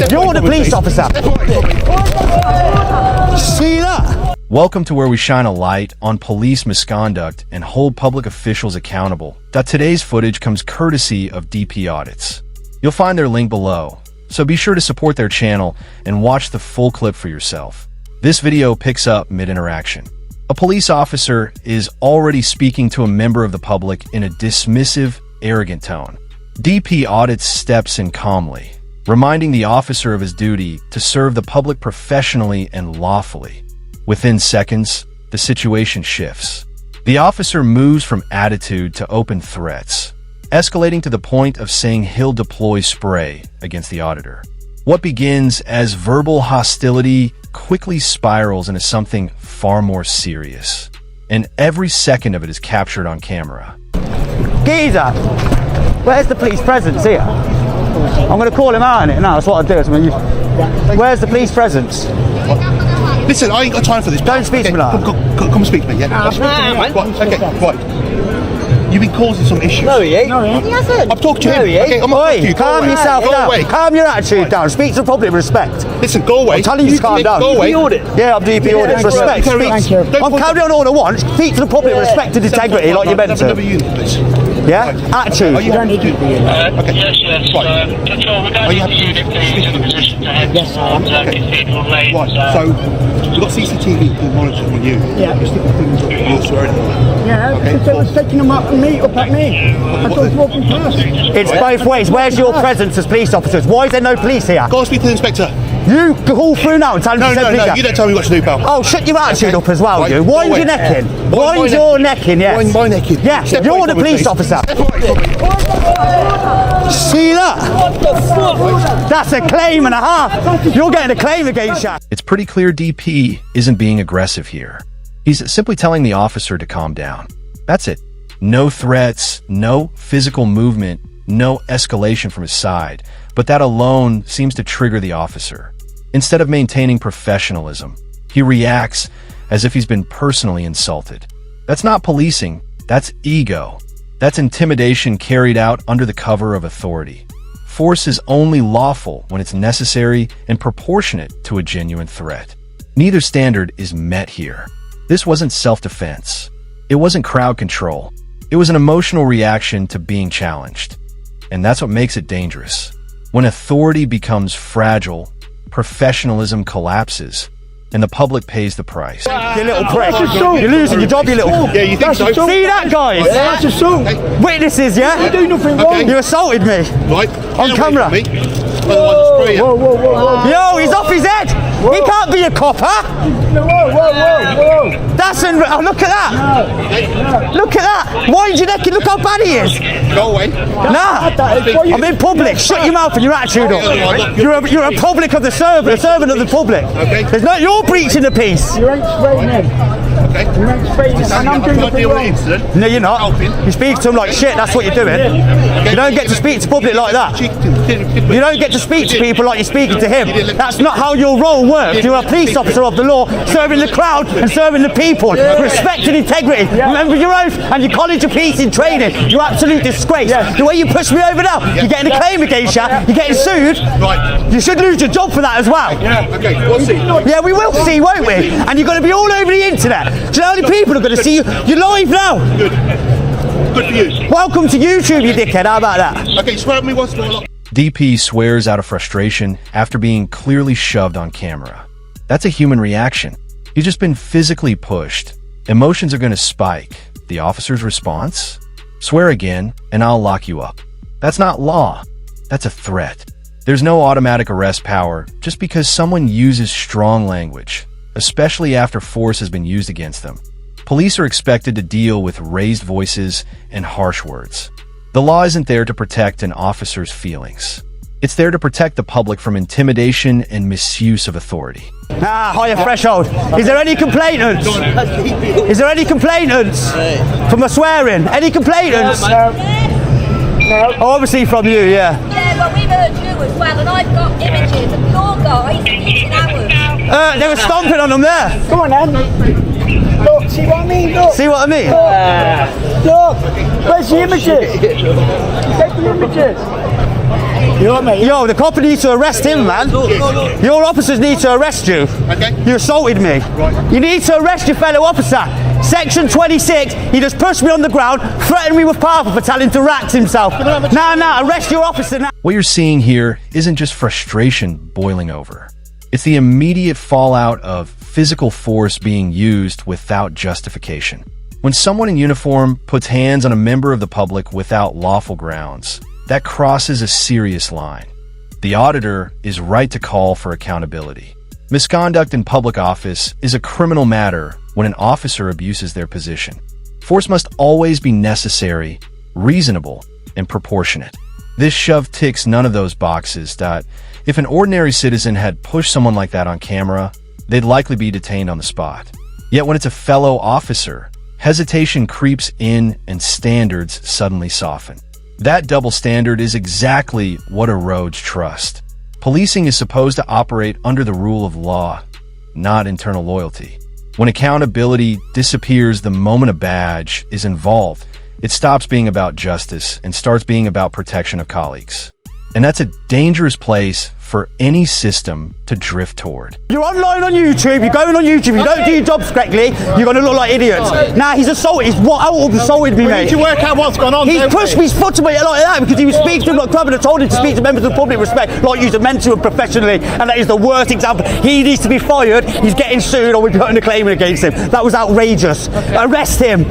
You're the police officer. See that? Welcome to where we shine a light on police misconduct and hold public officials accountable. Today's footage comes courtesy of DP Audits. You'll find their link below, so be sure to support their channel and watch the full clip for yourself. This video picks up mid-interaction. A police officer is already speaking to a member of the public in a dismissive, arrogant tone. DP Audits steps in calmly, reminding the officer of his duty to serve the public professionally and lawfully. Within seconds, the situation shifts. The officer moves from attitude to open threats, escalating to the point of saying he'll deploy spray against the auditor. What begins as verbal hostility quickly spirals into something far more serious, and every second of it is captured on camera. Geezer, where's the police presence here? I'm going to call him out on it now. That's what I'll do. Where's the police presence? Listen, I ain't got time for this. Don't speak to me like that. Come speak to me, yeah? Right, You've been causing some issues. No, he ain't. He hasn't. I'm talking to No, him. he ain't. Okay, I'm not Oi, calm yourself Go down. away. Calm your attitude down. Speak to the public with respect. Listen, go away. I'm telling you to calm down. Go away. Yeah, I'm DP Audits. Respect. Thank you. I'm carrying on all I want. Speak to the public with respect and integrity like you're meant to. Another unit, please. Yeah? Attitude. Are you don't need to be in there. Okay. Yes. Right. Control, we're going into unit, please, in a position to head towards Cathedral Lane. Right, so we've got CCTV monitoring on you. Yeah. You're sticking things up your swearing. Yeah, because they was taking them up at me. I was walking past. It's both ways. Where's your presence as police officers? Why is there no police here? Go and speak to the inspector. You call through now and tell them to send police No, out. you don't tell me what to do, pal. Oh, shut your attitude up as well, Right, you. Wind go your away. neck in. Wind Wind your neck in, yes. My neck in. Yeah, Step you're away the from me, police please. officer. Step away from me. See that? What the fuck? That's a claim and a half. You're getting a claim against you. It's pretty clear DP isn't being aggressive here. He's simply telling the officer to calm down. That's it. No threats, no physical movement, no escalation from his side, but that alone seems to trigger the officer. Instead of maintaining professionalism, he reacts as if he's been personally insulted. That's not policing, that's ego. That's intimidation carried out under the cover of authority. Force is only lawful when it's necessary and proportionate to a genuine threat. Neither standard is met here. This wasn't self-defense. It wasn't crowd control. It was an emotional reaction to being challenged. And that's what makes it dangerous. When authority becomes fragile, professionalism collapses, and the public pays the price. You little prick. You're losing your job, you little... Yeah, you think so? See that, guys? That's assault. Witnesses, yeah? You do nothing wrong. You assaulted me. Right. On camera. Otherwise I'll spray you. Whoa. Yo, he's off his head. He can't be a copper. Whoa. That's look at that. Look at that. Wind your neck and look how bad he is. Go away. Nah, I'm in public. Shut your mouth and your attitude up. You're a public of the servant, a servant of the public. Okay. There's no, you're breaching the peace. You ain't spraying him. Okay. You ain't spraying him. And I'm doing trying to nothing deal with the wrong. incident. No, you're not. You speak to him like shit. That's what you're doing. You don't get to speak to public like that. You don't get to speak to people like you're speaking to him. That's not how your role works. You're a police officer of the law, serving the crowd and serving the people. Respect and integrity. Remember your oath and your college of peace in training. You're absolute disgrace. The way you push me over now, you're getting a claim against you. You're getting sued. Right. You should lose your job for that as well. Okay, we'll see. Yeah, we will see, won't we? And you're going to be all over the internet. Do you know how many people are going to see you? You're live now. Good for you. Welcome to YouTube, you dickhead. How about that? Okay, swear at me once more. DP swears out of frustration after being clearly shoved on camera. That's a human reaction. He's just been physically pushed. Emotions are going to spike. The officer's response? Swear again, and I'll lock you up. That's not law. That's a threat. There's no automatic arrest power just because someone uses strong language, especially after force has been used against them. Police are expected to deal with raised voices and harsh words. The law isn't there to protect an officer's feelings. It's there to protect the public from intimidation and misuse of authority. Higher threshold. Is there any complainants? Is there any complainants from the swearing? Any complainants? No. Oh, obviously from you, yeah. Yeah, well, we've heard you as well, and I've got images of your guys using ours. They were stomping on them there. Come on then. Look, see what I mean? Look. See what I mean? Look. Where's the images? Take the images. You know, mate? Yo, the cop needs to arrest him, man. Your officers need to arrest you. Okay. You assaulted me. Right. You need to arrest your fellow officer. Section 26, he just pushed me on the ground, threatened me with powerful for telling to rax himself. Nah, arrest your officer now. What you're seeing here isn't just frustration boiling over. It's the immediate fallout of physical force being used without justification. When someone in uniform puts hands on a member of the public without lawful grounds, that crosses a serious line. The auditor is right to call for accountability. Misconduct in public office is a criminal matter when an officer abuses their position. Force must always be necessary, reasonable, and proportionate. This shove ticks none of those boxes. If an ordinary citizen had pushed someone like that on camera, they'd likely be detained on the spot. Yet when it's a fellow officer, hesitation creeps in and standards suddenly soften. That double standard is exactly what erodes trust. Policing is supposed to operate under the rule of law, not internal loyalty. When accountability disappears the moment a badge is involved, it stops being about justice and starts being about protection of colleagues. And that's a dangerous place for any system to drift toward. You're online on YouTube, you're going on YouTube, you don't do your jobs correctly, you're going to look like idiots. Nah, he's assaulted, assaulted me, We mate. need to work out what's gone on. He's don't pushed we? me, his foot to me like that because he was speaking to him like club and I told him to speak to members of the public respect like you're meant to and professionally, and that is the worst example. He needs to be fired, he's getting sued or we're putting a claim against him. That was outrageous. Arrest him.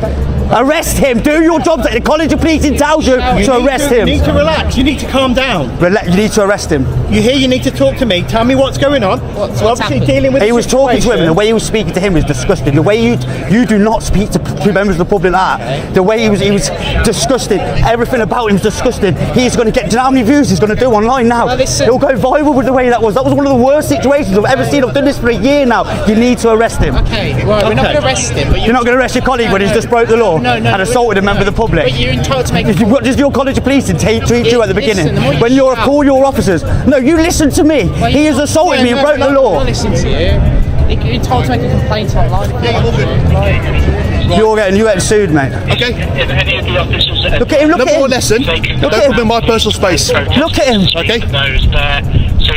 Arrest him. Do your job that the College of Policing tells you to arrest him. You need to relax. You need to calm down. You need to arrest him. You hear? You need to talk to me. Tell me what's going on. So obviously dealing with. He the was talking to him, situation. and the way he was speaking to him was disgusting. The way you do not speak to members of the public like that. The way he was disgusting. Everything about him was disgusting. He's going to get. Do you know how many views he's going to do online now? He'll go viral with the way that was. That was one of the worst situations I've ever seen. I've done this for a year now. You need to arrest him. Okay, well, we're not going to arrest him. But You're not going to arrest your colleague when he's just broke the law and assaulted a member of the public. But you're entitled to make. What does your College of Policing treat you at the beginning? When you call your officers? No, you listen to me. He has assaulted me and broke the law. I'm listening to you. You're entitled to make a complaint online. You're getting sued, mate. Okay. If any of the officers that Look at him, look Number at one him. lesson, don't come in my personal space. Look at him. Okay.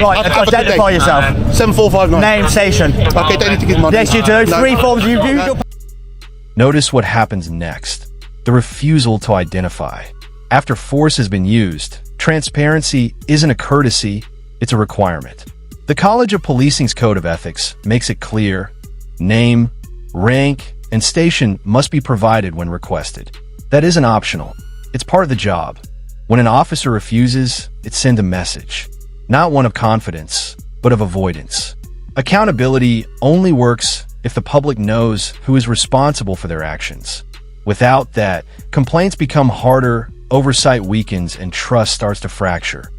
Right, Have a good identify day. yourself. 7459. Name, station. Okay, don't need to give money. Yes, you do. No. 3 forms. You do. No. Notice what happens next. The refusal to identify. After force has been used, transparency isn't a courtesy, it's a requirement. The College of Policing's Code of Ethics makes it clear: name, rank, and station must be provided when requested. That isn't optional. It's part of the job. When an officer refuses, it sends a message. Not one of confidence, but of avoidance. Accountability only works if the public knows who is responsible for their actions. Without that, complaints become harder, oversight weakens, and trust starts to fracture.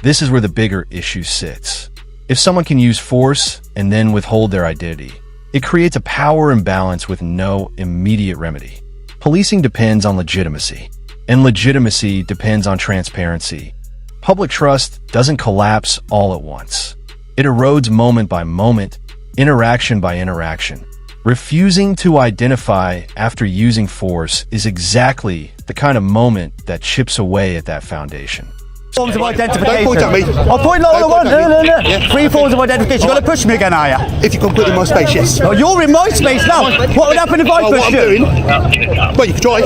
This is where the bigger issue sits. If someone can use force and then withhold their identity, it creates a power imbalance with no immediate remedy. Policing depends on legitimacy, and legitimacy depends on transparency. Public trust doesn't collapse all at once. It erodes moment by moment, interaction by interaction. Refusing to identify after using force is exactly the kind of moment that chips away at that foundation. Forms of identification. Don't point at me. I'll point like the Don't one. point at me. No. Yeah. 3 forms of identification. You're going to push me again, are you? If you can put in my space, yes. Oh, you're in my space now. What would happen if I Oh, what pushed I'm you? doing? Well, you can try.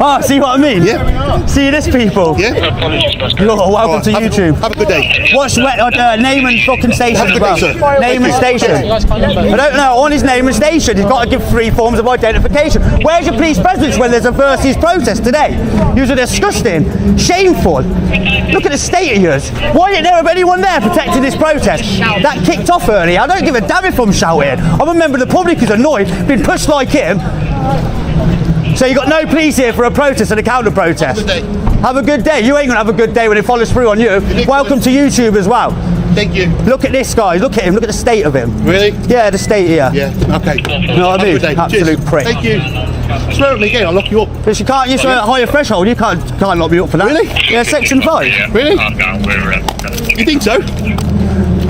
Ah, see what I mean? Yeah. See this, people? Yeah. You're welcome Alright, to have a- YouTube. Have a good day. What's name and fucking station as Have a well? good day, sir. Name and station. I don't know. On his name and station, he's got to give 3 forms of identification. Where's your police presence when there's a versus protest today? You're disgusting, shameful. Look at the state of yours. Why isn't there anyone there protecting this protest? That kicked off earlier. I don't give a damn if I'm shouting. I'm a member of the public who's annoyed, been pushed like him. So you got no police here for a protest and a counter protest. Have a good day. You ain't gonna have a good day when it follows through on you. Welcome to YouTube as well. Thank you. Look at this guy. Look at him. Look at the state of him. Really? Yeah, the state here. Yeah. Okay. You know what I mean? Have a good day. Absolute Cheers. prick. Thank you. Swear at me again, I'll lock you up. But you can't use a higher threshold. You can't lock me up for that. Really? Yeah, section 5. Really? You think so?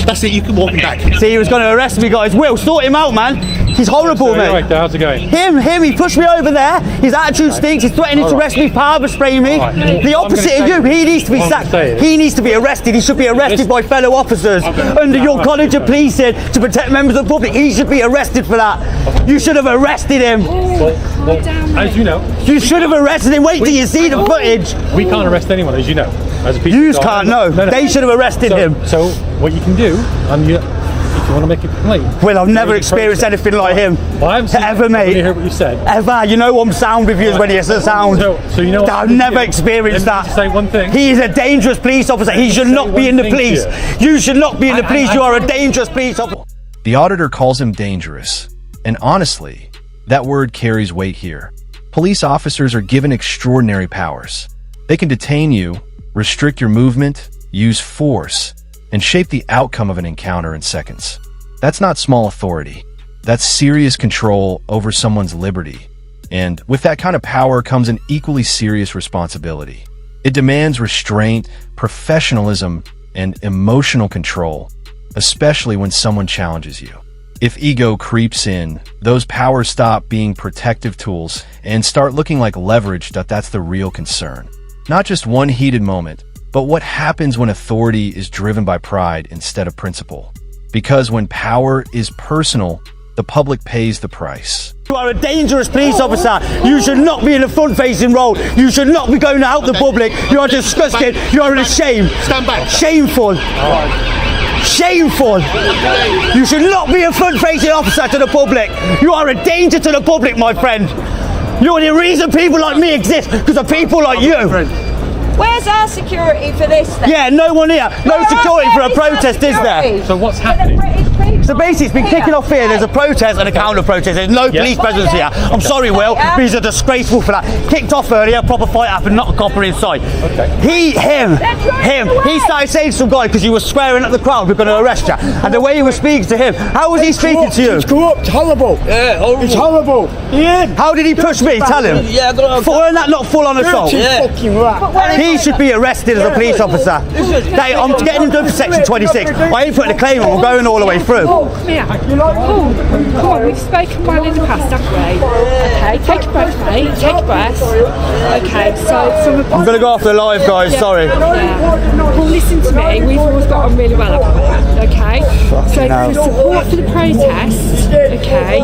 That's it, you can walk him back. See, he was going to arrest me, guys. Will, sort him out, man. He's horrible, So, mate. right, how's it going? Him, he pushed me over there. His attitude stinks. He's threatening to arrest me, power spray me. Alright. The opposite of you. He needs to be What I'm sacked. gonna say is- He needs to be arrested. He should be arrested by fellow officers under your college of policing to protect members of the public. He should be arrested for that. You should have arrested him. Well, as you know, You should have arrested him. Wait till you see the footage. we can't arrest anyone, as you know. As a piece You of can't, no. They should have arrested him. So what you can do, if you want to make a complaint. Well, I've never there is a experienced process. anything like him. Well, I haven't seen Ever, it. mate. Let me hear what you said. Ever. You know I'm sound with you when you say sound. So you know what I've I'm never gonna do? experienced Let me that. say one thing. He is a dangerous police officer. He should not be in the one thing to police. you. You should not be in the police. You are a dangerous police officer. The auditor calls him dangerous. And honestly, that word carries weight here. Police officers are given extraordinary powers. They can detain you, restrict your movement, use force, and shape the outcome of an encounter in seconds. That's not small authority. That's serious control over someone's liberty. And with that kind of power comes an equally serious responsibility. It demands restraint, professionalism, and emotional control, especially when someone challenges you. If ego creeps in, those powers stop being protective tools and start looking like leverage. That's the real concern. Not just one heated moment, but what happens when authority is driven by pride instead of principle. Because when power is personal, the public pays the price. You are a dangerous police officer. You should not be in a front-facing role. You should not be going out the public. You are disgusting. You are a shame. Stand back. Shameful. Shameful. You should not be a front-facing officer to the public. You are a danger to the public, my friend. You're the reason people like me exist, because of people like you. Where's our security for this then? Yeah, no one here. No Where security for a is our protest, is there? security? So what's For the happening? British people So basically, it's been here. kicking off here. There's a protest and a counter-protest. There's no police presence here. I'm sorry, Will, but he's a disgraceful for that. Kicked off earlier, proper fight happened, not a copper inside. Okay. Him. He started saying to some guy, because you were swearing at the crowd, we're going to arrest you. And the way he was speaking to him, how was he speaking to you? It's corrupt, horrible. Yeah, horrible. It's horrible. Yeah. How did he push me? Tell him. Yeah, I got Weren't that not full-on assault? Dirty fucking rat. He should be arrested as a police officer. I'm getting him done for section 26. I ain't putting a claim on, we're going all the way through. Come here. Come on, we've spoken well in the past, haven't we? Okay, take a breath, mate. Take a breath. Okay, so from a I'm going to go off the live, guys, sorry. Well, listen to me. We've always got on really well, haven't we? Okay. So for support for the protest, okay,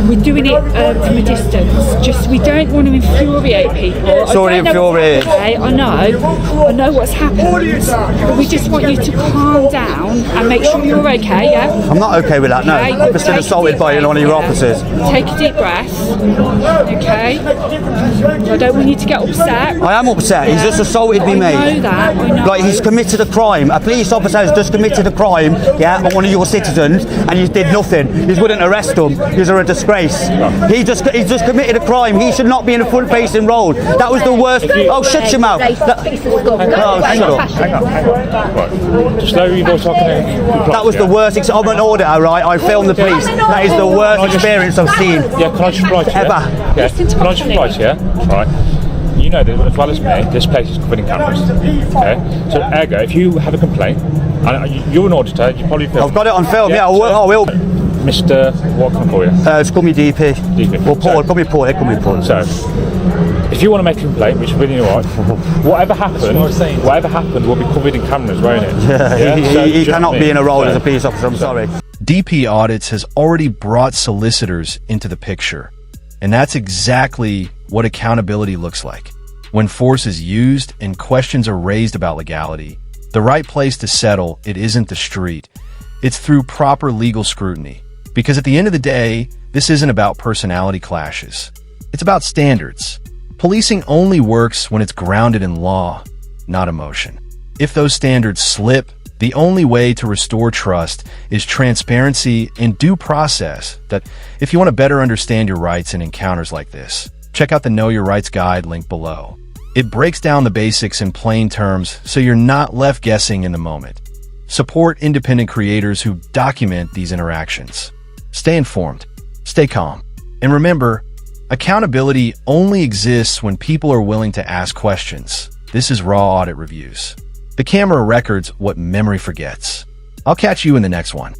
we're doing it from a distance. Just we don't want to infuriate people. It's already infuriated. Okay, I know what's happened, but we just want you to calm down and make sure you're okay. Yeah. I'm not okay with that, no. Okay, I've just been take a assaulted deep by one of your breath. officers. Take a deep breath. Okay. I don't want you to get upset. I am upset. He's just assaulted me, I know mate. that. I know. Like, he's committed a crime. A police officer has just committed a crime, yeah, on one of your citizens, and you did nothing. You wouldn't arrest him. He's a disgrace. He's just committed a crime. He should not be in a front-facing role. That was the worst. Oh, shut your mouth. Hang on. Right. Just know you both talking. That was the worst. I'm an auditor, right? I filmed the police. That is the worst experience I've seen. Yeah, can I just write Ever. Yeah. Can I just write Right. You know that as well as me, this place is covered in cameras. Okay? So, ergo, if you have a complaint, and you're an auditor, you probably feel. I've got it on film, yeah, I will. Mr. What can I call you? It's called me DP. DP. Well, Paul, call me Paul, it call me Paul. So, if you want to make a complaint, which is really alright, whatever happened will be covered in cameras, won't it? Yeah, he cannot be in a role as a police officer, I'm sorry. DP Audits has already brought solicitors into the picture. And that's exactly what accountability looks like. When force is used and questions are raised about legality, the right place to settle it isn't the street. It's through proper legal scrutiny. Because at the end of the day, this isn't about personality clashes. It's about standards. Policing only works when it's grounded in law, not emotion. If those standards slip, the only way to restore trust is transparency and due process. That if you want to better understand your rights in encounters like this, check out the Know Your Rights guide link below. It breaks down the basics in plain terms so you're not left guessing in the moment. Support independent creators who document these interactions. Stay informed, stay calm, and remember, accountability only exists when people are willing to ask questions. This is Raw Audit Reviews. The camera records what memory forgets. I'll catch you in the next one.